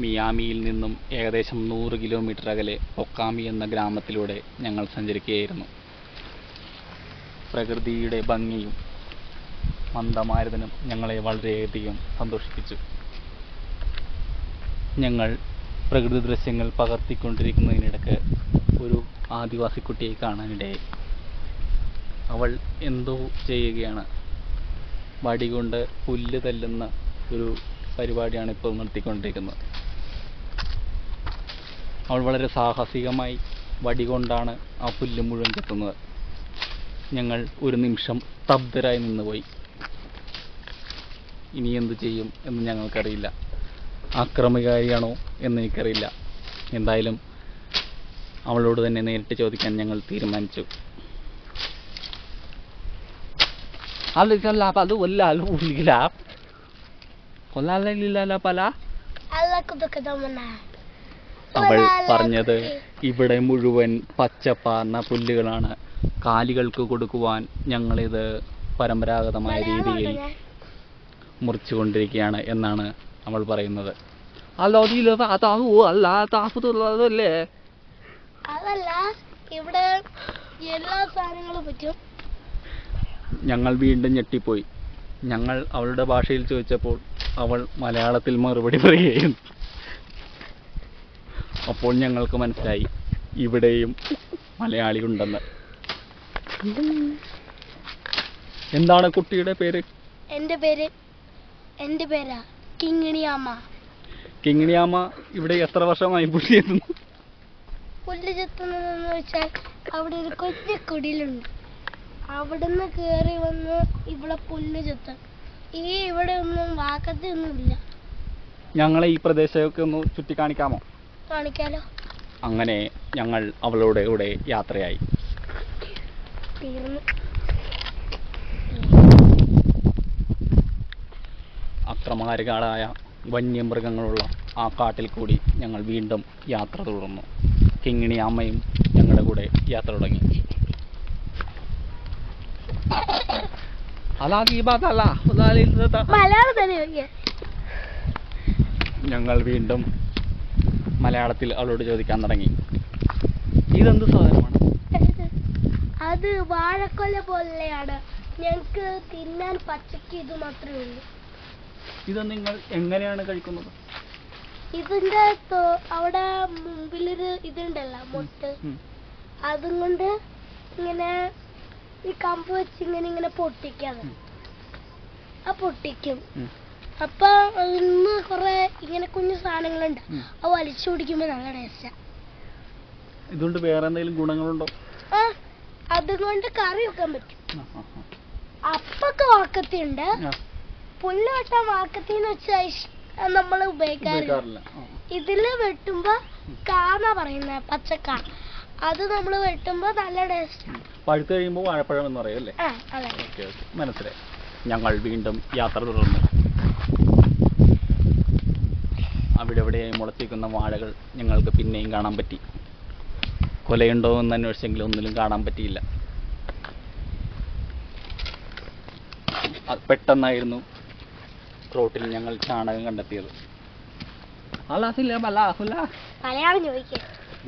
മിയാമിയിൽ നിന്നും ഏകദേശം 100 കിലോമീറ്റർ അകലെ ഒക്കാമി എന്ന ഗ്രാമത്തിലൂടെ ഞങ്ങൾ സഞ്ചരിക്കുകയായിരുന്നു. പ്രകൃതിയുടെ ഭംഗിയും മന്ദമാരുതനും ഞങ്ങളെ വളരെയധികം സന്തോഷിപ്പിച്ചു. ഞങ്ങൾ പ്രകൃതി ദൃശ്യങ്ങൾ പകർത്തിക്കൊണ്ടിരിക്കുന്നതിനിടയ്ക്ക് ഒരു ആദിവാസി കുട്ടിയെ കാണാനിടയായി. അവൾ എന്തോ ചെയ്യുകയാണ്. വടി കൊണ്ട് പുല്ല് തല്ലുന്ന ഒരു പരിപാടിയാണ് ഇപ്പോൾ നടത്തിക്കൊണ്ടിരിക്കുന്നത്. അവൾ വളരെ സാഹസികമായി വടി കൊണ്ടാണ് ആ പുല്ല് മുഴുവൻ ചെത്തുന്നത്. ഞങ്ങൾ ഒരു നിമിഷം സ്തബ്ധരായി നിന്നുപോയി. ഇനി എന്തു ചെയ്യും എന്ന് ഞങ്ങൾക്കറിയില്ല. ആക്രമകാരിയാണോ എന്നെനിക്കറിയില്ല. എന്തായാലും അവളോട് തന്നെ നേരിട്ട് ചോദിക്കാൻ ഞങ്ങൾ തീരുമാനിച്ചു. അവൾ പറഞ്ഞത് ഇവിടെ മുഴുവൻ പച്ചപ്പാർന്ന പുല്ലുകളാണ്. കാലികൾക്ക് കൊടുക്കുവാൻ ഞങ്ങളിത് പരമ്പരാഗതമായ രീതിയിൽ മുറിച്ചുകൊണ്ടിരിക്കുകയാണ് എന്നാണ് അവൾ പറയുന്നത്. ഞങ്ങൾ വീണ്ടും ഞെട്ടിപ്പോയി. ഞങ്ങൾ അവളുടെ ഭാഷയിൽ ചോദിച്ചപ്പോൾ അവൾ മലയാളത്തിൽ മറുപടി പറയുകയും അപ്പോൾ ഞങ്ങൾക്ക് മനസ്സിലായി ഇവിടെയും മലയാളി ഉണ്ടെന്ന്. എന്താണ് കുട്ടിയുടെ പേര്? എന്റെ പേരാ കിങ്ങിണിയാമ്മ. കിങ്ങിണിയാമ്മ ഇവിടെ എത്ര വർഷമായി പുല്ല് ചെത്തുന്നു? പുല്ല് ചെത്തുന്നതെന്ന് വെച്ചാൽ അവിടെ ഒരു കൊച്ചു കുടിലുണ്ട്. അവിടുന്ന് കേറി വന്ന് ഇവിടെ പുല്ല് ചെത്തും. ഇവിടെ ഒന്നും വാക്കത്തൊന്നുമില്ല. ഞങ്ങളെ ഈ പ്രദേശമൊക്കെ ഒന്ന് ചുറ്റിക്കാണിക്കാമോ? കാണിക്കാലോ. അങ്ങനെ ഞങ്ങൾ അവളുടെ കൂടെ യാത്രയായി. തീർന്നു. അക്രമകാരികളായ വന്യമൃഗങ്ങളുള്ള ആ കാട്ടിൽ കൂടി ഞങ്ങൾ വീണ്ടും യാത്ര തുടർന്നു. കിങ്ങിണിയാമ്മയും ഞങ്ങളുടെ കൂടെ യാത്ര തുടങ്ങി. ഞങ്ങൾ വീണ്ടും മലയാളത്തിൽ അവളോട് ചോദിക്കാൻ തുടങ്ങി, ഇതെന്ത് സാധനമാണ്? അത് വാഴക്കൊല പോലെയാണ്. ഞങ്ങൾക്ക് തിന്നാൻ പച്ചക്ക് ഇത് മാത്രമേ ഉള്ളൂ. ഇത് നിങ്ങൾ എങ്ങനെയാണ് കഴിക്കുന്നത്? ഇതിന്റെ അവിടെ മുമ്പിലൊരു ഇതുണ്ടല്ലോ, മുട്ട്. അതും കൊണ്ട് ഇങ്ങനെ ഈ കമ്പ് വെച്ച് ഇങ്ങനെ പൊട്ടിക്കാതെ പൊട്ടിക്കും. അപ്പൊ ഇന്ന് കൊറേ ഇങ്ങനെ കുഞ്ഞു സാധനങ്ങളുണ്ട്. അത് വലിച്ചു കുടിക്കുമ്പോ നല്ല ടേസ്റ്റാ. ഇതുകൊണ്ട് വേറെ എന്തെങ്കിലും ഗുണങ്ങളുണ്ടോ? അതുകൊണ്ട് കറി വെക്കാൻ പറ്റും. അപ്പൊക്കെ വാക്കത്തിയുണ്ട്. പുല്ല് വെട്ടാൻ വാക്കത്തിന്ന് വെച്ചാൽ നമ്മള് ഉപയോഗിക്കാറില്ല. ഇതില് വെട്ടുമ്പോ കാന്നാ പറയുന്നത്, പച്ചക്കാ. അത് നമ്മള് വെട്ടുമ്പോ നല്ല ടേസ്റ്റ്. പഴുത്ത് കഴിയുമ്പോ വാഴപ്പഴം എന്ന് പറയും അല്ലേ? മനസ്സിലായി. ഞങ്ങൾ വീണ്ടും യാത്ര തുടർന്നു. അവിടെ എവിടെയായി മുളച്ചിരിക്കുന്ന വാഴകൾ ഞങ്ങൾക്ക് പിന്നെയും കാണാൻ പറ്റി. കൊലയുണ്ടോ എന്ന് അന്വേഷിച്ചെങ്കിലും ഒന്നിലും കാണാൻ പറ്റിയില്ല. പെട്ടെന്നായിരുന്നു റോട്ടിൽ ഞങ്ങൾ ചാണകം കണ്ടെത്തിയത്.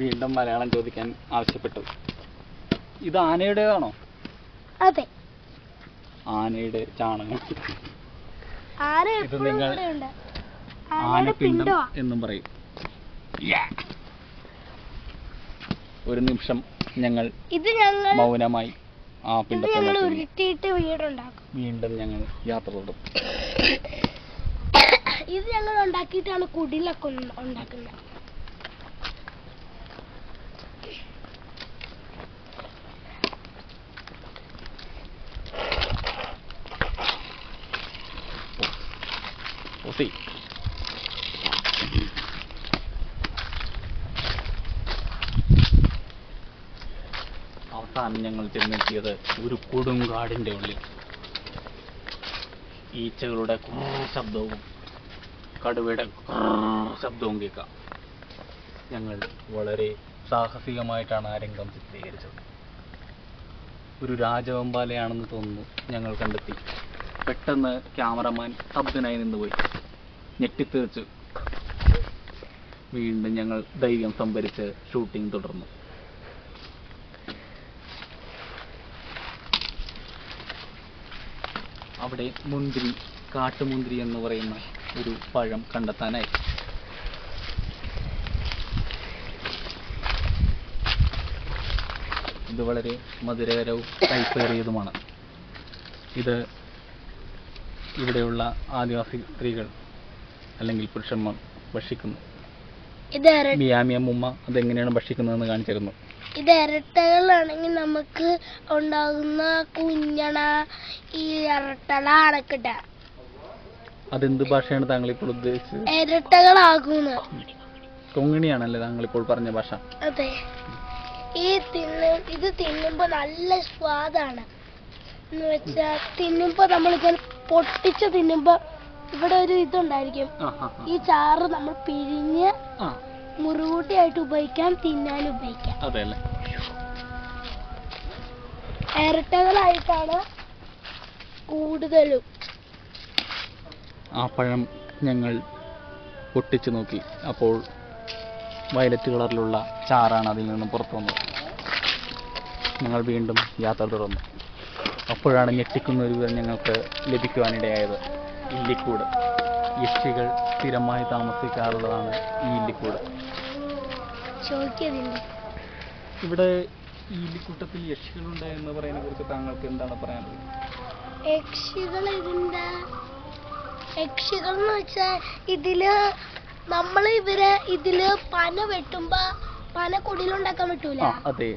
വീണ്ടും മലയാളം ചോദിക്കാൻ ആവശ്യപ്പെട്ടു. ഇത് ആനയുടേതാണോ? അതെ, ആനയുടെ ചാണകം. ഇത് നിങ്ങൾ ആനപ്പിണ്ടം എന്നും പറയും. ഒരു നിമിഷം ഞങ്ങൾ മൗനമായി ആ പിണ്ടത്തെ ഉരുട്ടിയിട്ട് വീടുണ്ടാക്കും. വീണ്ടും ഞങ്ങൾ യാത്ര തുടരും. ഇത് ഞങ്ങൾ ഉണ്ടാക്കിയിട്ടാണ് കുടിലൊക്കെ ഉണ്ടാക്കുന്നത്. അവസാനം ഞങ്ങൾ ചെന്നെത്തിയത് ഒരു കൊടുങ്കാടിന്റെ ഉള്ളിൽ. ഈച്ചകളുടെ ശബ്ദവും കടുവയുടെ ശബ്ദവും കേൾക്കാം. ഞങ്ങൾ വളരെ സാഹസികമായിട്ടാണ് ആ രംഗം ചിത്രീകരിച്ചത്. ഒരു രാജവെമ്പാലയാണെന്ന് തോന്നുന്നു ഞങ്ങൾ കണ്ടെത്തി. പെട്ടെന്ന് ക്യാമറമാൻ ശബ്ദനായി നിന്നുപോയി. ഞെട്ടിത്തെറിച്ചു. വീണ്ടും ഞങ്ങൾ ധൈര്യം സംഭരിച്ച് ഷൂട്ടിംഗ് തുടർന്നു. അവിടെ മുന്തിരി, കാട്ടുമുന്തിരി എന്ന് പറയുന്ന ഒരു പഴം കണ്ടെത്താനായി. ഇത് വളരെ മധുരകരവും കൈപ്പേറിയതുമാണ്. ഇത് ഇവിടെയുള്ള ആദിവാസി സ്ത്രീകൾ അല്ലെങ്കിൽ പുരുഷന്മാർ ഭക്ഷിക്കുന്നു. മിയാമി അമ്മുമ്മ അതെങ്ങനെയാണ് ഭക്ഷിക്കുന്നതെന്ന് കാണിച്ചിരുന്നു. ഇത് ഇരട്ടകളാണെങ്കിൽ നമുക്ക് ഉണ്ടാകുന്ന കുഞ്ഞണ ഈ ഇരട്ടല അടക്കട്ട. അതെന്ത് ഭാഷയാണ് താങ്കൾ ഇപ്പോൾ ഉദ്ദേശിച്ചത്? ഇരട്ടകളാകുന്ന കൊങ്ങിണിയാണല്ലേ താങ്കൾ ഇപ്പോൾ പറഞ്ഞ ഭാഷ? അതെ. ഇത് തിന്നുമ്പോ നല്ല സ്വാദാണ്. എന്ന് വെച്ചാ തിന്നുമ്പോ നമ്മളിങ്ങനെ പൊട്ടിച്ച് തിന്നുമ്പോ ഇവിടെ ഒരു ഇതുണ്ടായിരിക്കും. ഈ ചാറ് നമ്മൾ പിഴിഞ്ഞ് മുറുകൂട്ടിയായിട്ട് ഉപയോഗിക്കാം, തിന്നാൻ ഉപയോഗിക്കാം. അതെല്ലേ? ഇരട്ടകളായിട്ടാണ് കൂടുതലും. ആ പഴം ഞങ്ങൾ പൊട്ടിച്ചു നോക്കി. അപ്പോൾ വയലറ്റ് കളറിലുള്ള ചാറാണ് അതിൽ നിന്നും പുറത്തു വന്നത്. ഞങ്ങൾ വീണ്ടും യാത്ര തുടർന്നു. അപ്പോഴാണ് ഞെട്ടിക്കുന്ന ഒരു വിവരം ഞങ്ങൾക്ക് ലഭിക്കുവാനിടയായത്. ഇല്ലിക്കൂട്. യക്ഷികൾ സ്ഥിരമായി താമസിക്കാറുള്ളതാണ് ഈ ഇല്ലിക്കൂട്. ഇവിടെ ഈ ഇല്ലിക്കൂട്ടത്തിൽ യക്ഷികളുണ്ട് എന്ന് പറയുന്നതിനെ കുറിച്ച് താങ്കൾക്ക് എന്താണ് പറയാനുള്ളത്? യക്ഷികൾ എന്ന് വെച്ചാൽ ഇതില് പന വെട്ടുമ്പോ പന കുടിലുണ്ടാക്കാൻ പറ്റൂല. അതെ.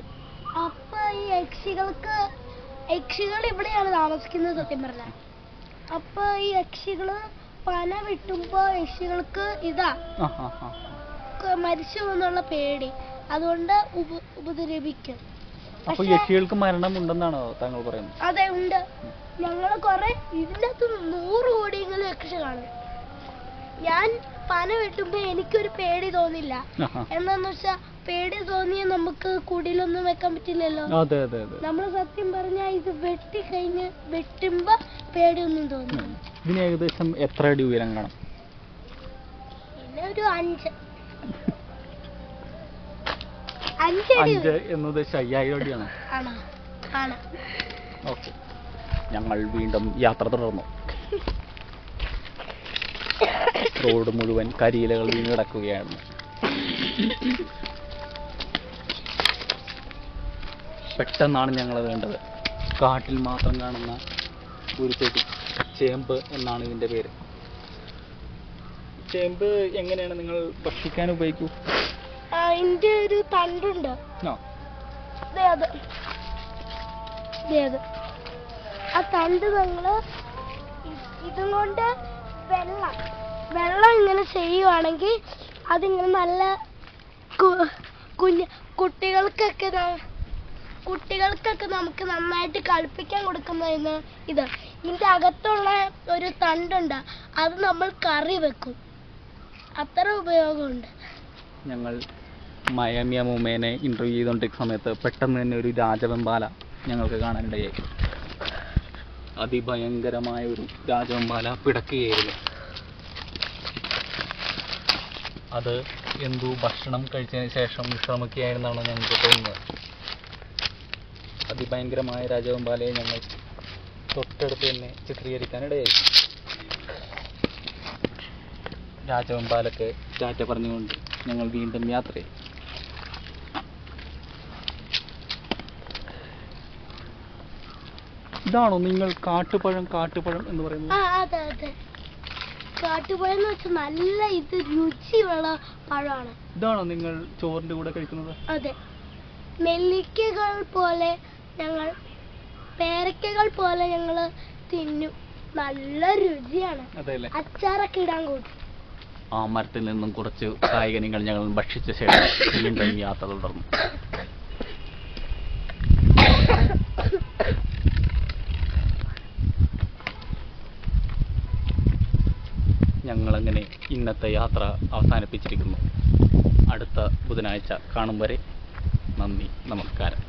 അപ്പൊ ഈ യക്ഷികൾ ഇവിടെയാണ് താമസിക്കുന്നത് സത്യം പറഞ്ഞ. അപ്പൊ ഈ യക്ഷികള് പന വെട്ടുമ്പോ യക്ഷികൾക്ക് മരിച്ചു എന്നുള്ള പേടി, അതുകൊണ്ട് ഉപദ്രവിക്കും. അപ്പൊ യക്ഷികൾക്ക് മരണം ഉണ്ടെന്നാണോ താങ്കൾ പറയുന്നത്? അതെ, ഉണ്ട്. ഞങ്ങള് കൊറേ ഇതിനകത്ത് 100 കോടിയെങ്കിലും യക്ഷി കാണും. ഞാൻ പന വെട്ടുമ്പോ എനിക്കൊരു പേടി തോന്നില്ല. എന്താന്ന് വെച്ചാ പേടി തോന്നിയ നമുക്ക് കുടിലൊന്നും വെക്കാൻ പറ്റില്ലല്ലോ. നമ്മൾ സത്യം പറഞ്ഞാ ഇത് വെട്ടുമ്പോ പേടിയൊന്നും തോന്നില്ല. ഇതിന് ഏകദേശം എത്ര അടി ഉയരം കാണും? പിന്നെ ഒരു 5 എന്ന് ഉദ്ദേശിച്ച 5000 അടിയാണ്. ഓക്കെ, ഞങ്ങൾ വീണ്ടും യാത്ര തുടർന്നു. റോഡ് മുഴുവൻ കരിയിലകൾ വീണ് കിടക്കുകയാണ്. പെട്ടെന്നാണ് ഞങ്ങൾ വേണ്ടത്. കാട്ടിൽ മാത്രം കാണുന്ന ഒരു ചെടി, ചേമ്പ് എന്നാണ് ഇതിന്റെ പേര്. ചേമ്പ് എങ്ങനെയാണ് നിങ്ങൾ ഭക്ഷിക്കാൻ ഉപയോഗിക്കൂ? അതിന്റെ ഒരു തണ്ടുണ്ട്. ആ തണ്ട് ഞങ്ങള് ഇതും കൊണ്ട് വെള്ളം ഇങ്ങനെ ചെയ്യുവാണെങ്കിൽ അതിങ്ങനെ നല്ല കുട്ടികൾക്കൊക്കെ നമുക്ക് നന്നായിട്ട് കളിപ്പിക്കാൻ കൊടുക്കുന്നതിന് ഇതിന്റെ അകത്തുള്ള ഒരു തണ്ടുണ്ട്. അത് നമ്മൾ കറി വെക്കും. അത്ര ഉപയോഗമുണ്ട്. ഞങ്ങൾ മയാമി അമ്മൂമ്മേനെ ഇന്റർവ്യൂ ചെയ്തുകൊണ്ടിരിക്കുന്ന സമയത്ത് പെട്ടെന്ന് തന്നെ ഒരു രാജവെമ്പാല ഞങ്ങൾക്ക് കാണാനിടയായി. അതിഭയങ്കരമായ ഒരു രാജവെമ്പാല പിടക്കുകയായിരുന്നു. അത് എന്തോ ഭക്ഷണം കഴിച്ചതിന് ശേഷം വിശ്രമിക്കുകയായിരുന്നാണ് ഞങ്ങൾക്ക് തോന്നുന്നത്. അതിഭയങ്കരമായ രാജവെമ്പാലയെ ഞങ്ങൾ തൊട്ടടുത്ത് തന്നെ ചിത്രീകരിക്കാനിടയായി. രാജവെമ്പാലക്ക് ടാറ്റ പറഞ്ഞുകൊണ്ട് ഞങ്ങൾ വീണ്ടും യാത്രയായി. ഇതാണോ നിങ്ങൾ കാട്ടുപഴം എന്ന് പറയുന്നത്? അതെ, കാട്ടുപഴം എന്ന് വെച്ചാൽ നല്ല രുചിയുള്ള പഴമാണ്. ഇതാണോ നിങ്ങൾ ചോറിന്റെ കൂടെ കഴിക്കുന്നത്? അതെ. നെല്ലിക്കകൾ പോലെ പേരക്കകൾ പോലെ ഞങ്ങള് തിന്നും. നല്ല രുചിയാണ്. അച്ചാറൊക്കെ ഇടാൻ കൂട്ടും. ആ മരത്തിൽ നിന്നും കുറച്ച് കായ്കനികൾ ഞങ്ങൾ ഭക്ഷിച്ച ശേഷം വീണ്ടും യാത്ര തുടർന്നു. ഞങ്ങളങ്ങനെ ഇന്നത്തെ യാത്ര അവസാനിപ്പിച്ചിരിക്കുന്നു. അടുത്ത ബുധനാഴ്ച കാണും വരെ നന്ദി, നമസ്കാരം.